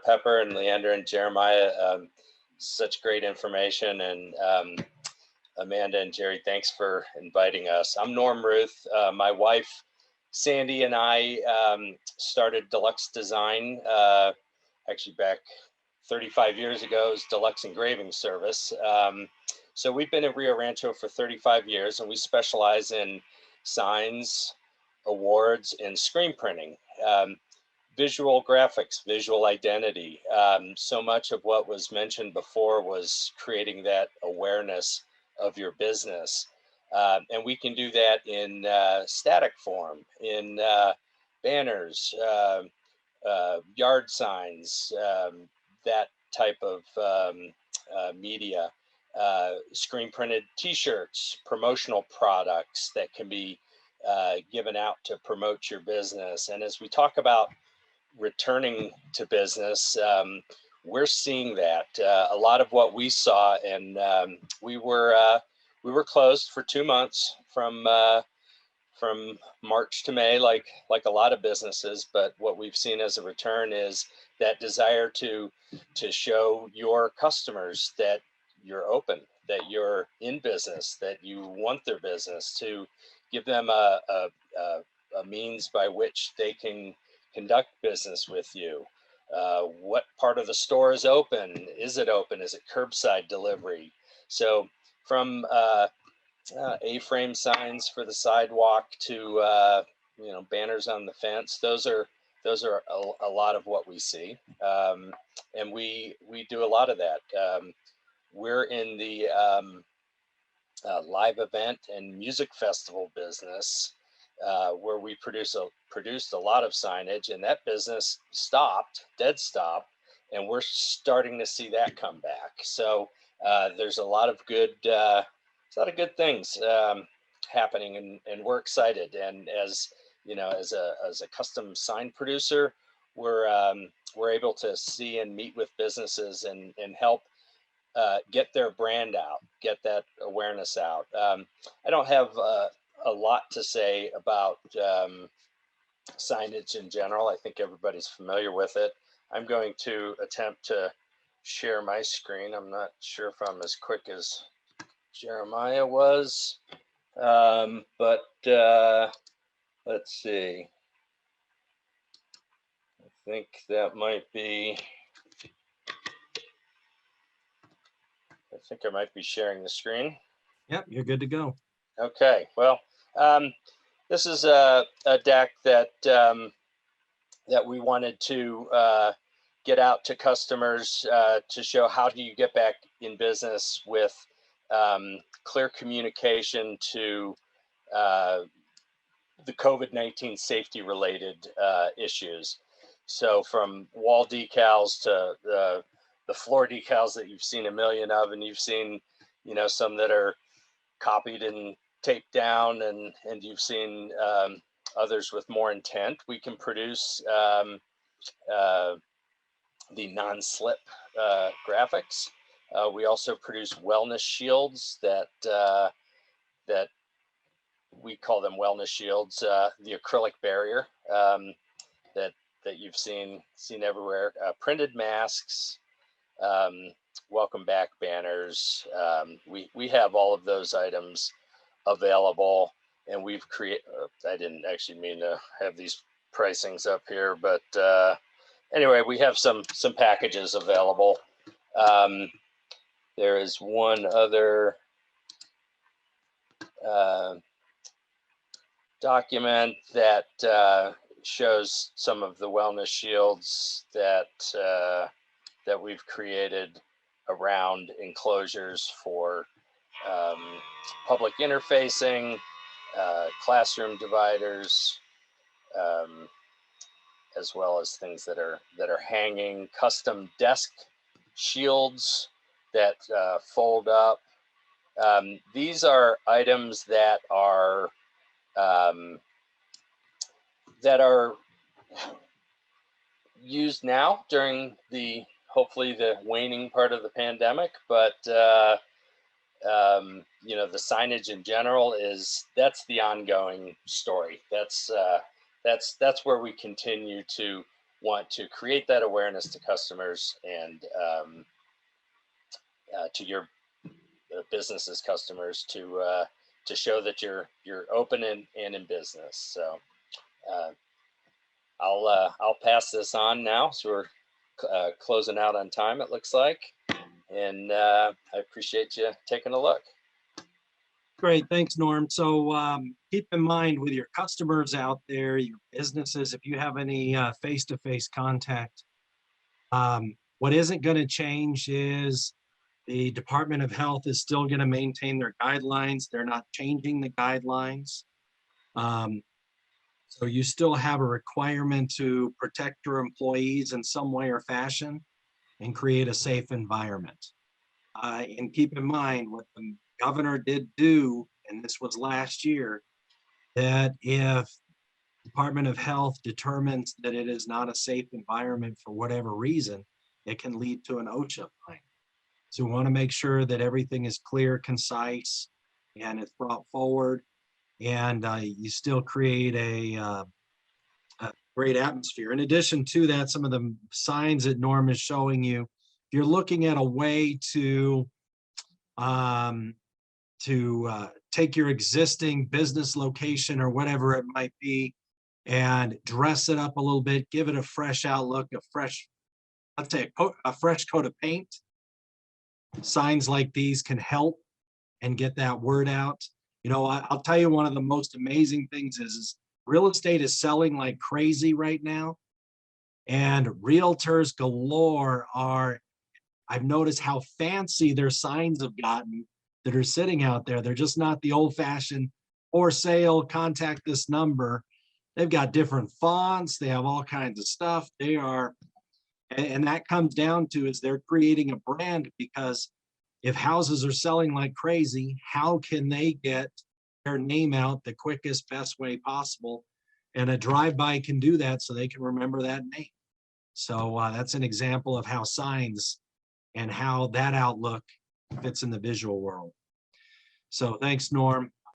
Pepper and Leander and Jeremiah. Such great information. And Amanda and Jerry, thanks for inviting us. I'm Norm.Ruth. My wife, Sandy, and I started Deluxe Design actually back 35 years ago as Deluxe Engraving Service. So we've been in Rio Rancho for 35 years, and we specialize in signs, awards, and screen printing. Visual graphics, visual identity. So much of what was mentioned before was creating that awareness of your business. And we can do that in static form, in banners, yard signs, that type of media, screen printed t-shirts, promotional products that can be given out to promote your business. And as we talk about returning to business, we're seeing that a lot of what we saw, and we were closed for 2 months from March to May, like a lot of businesses. But what we've seen as a return is that desire to show your customers that you're open, that you're in business, that you want their business, to give them a means by which they can conduct business with you. What part of the store is open? Is it open? Is it curbside delivery? So from A-frame signs for the sidewalk to banners on the fence, those are a lot of what we see, and we do a lot of that. We're in the live event and music festival business, where we produced a lot of signage, and that business dead stopped, and we're starting to see that come back. So there's a lot of good things happening, and we're excited. And as you know, as a custom sign producer, we're able to see and meet with businesses and help get their brand out, get that awareness out. I don't have a lot to say about signage in general. I think everybody's familiar with it. I'm going to attempt to share my screen. I'm not sure if I'm as quick as Jeremiah was, but let's see. I think that might be, I think I might be sharing the screen. Yep, you're good to go. Okay, well, this is a deck that we wanted to get out to customers to show how do you get back in business with clear communication to the COVID-19 safety related issues. So from wall decals to the floor decals that you've seen a million of, and you've seen, some that are copied and taped down, and you've seen others with more intent. We can produce the non-slip graphics. We also produce wellness shields that we call them wellness shields, the acrylic barrier that you've seen everywhere. Printed masks, welcome back banners. We have all of those items available, and we've created, I didn't actually mean to have these pricings up here, but anyway, we have some packages available. There is one other document that shows some of the wellness shields that we've created around enclosures for public interfacing, classroom dividers, as well as things that are hanging, custom desk shields that fold up. These are items that are used now during hopefully the waning part of the pandemic, but the signage in general that's the ongoing story. That's where we continue to want to create that awareness to customers and to your business's customers to show that you're open and in business. So I'll pass this on now. So we're closing out on time, it looks like, and I appreciate you taking a look. Great, thanks, Norm. So keep in mind with your customers out there, your businesses, if you have any face-to-face contact, what isn't going to change is the Department of Health is still going to maintain their guidelines. They're not changing the guidelines. So you still have a requirement to protect your employees in some way or fashion and create a safe environment. And keep in mind what the governor did do, and this was last year, that if Department of Health determines that it is not a safe environment for whatever reason, it can lead to an OSHA fine. So we want to make sure that everything is clear, concise, and it's brought forward, and you still create a great atmosphere. In addition to that, some of the signs that Norm is showing you, if you're looking at a way to take your existing business location or whatever it might be and dress it up a little bit, give it a fresh outlook, let's say a fresh coat of paint. Signs like these can help and get that word out. You know, I'll tell you, one of the most amazing things is real estate is selling like crazy right now. And realtors galore I've noticed how fancy their signs have gotten that are sitting out there. They're just not the old fashioned for sale, contact this number. They've got different fonts. They have all kinds of stuff. And that comes down to is they're creating a brand, because if houses are selling like crazy, how can they get their name out the quickest, best way possible? And a drive-by can do that so they can remember that name. So that's an example of how signs and how that outlook fits in the visual world. So thanks, Norm.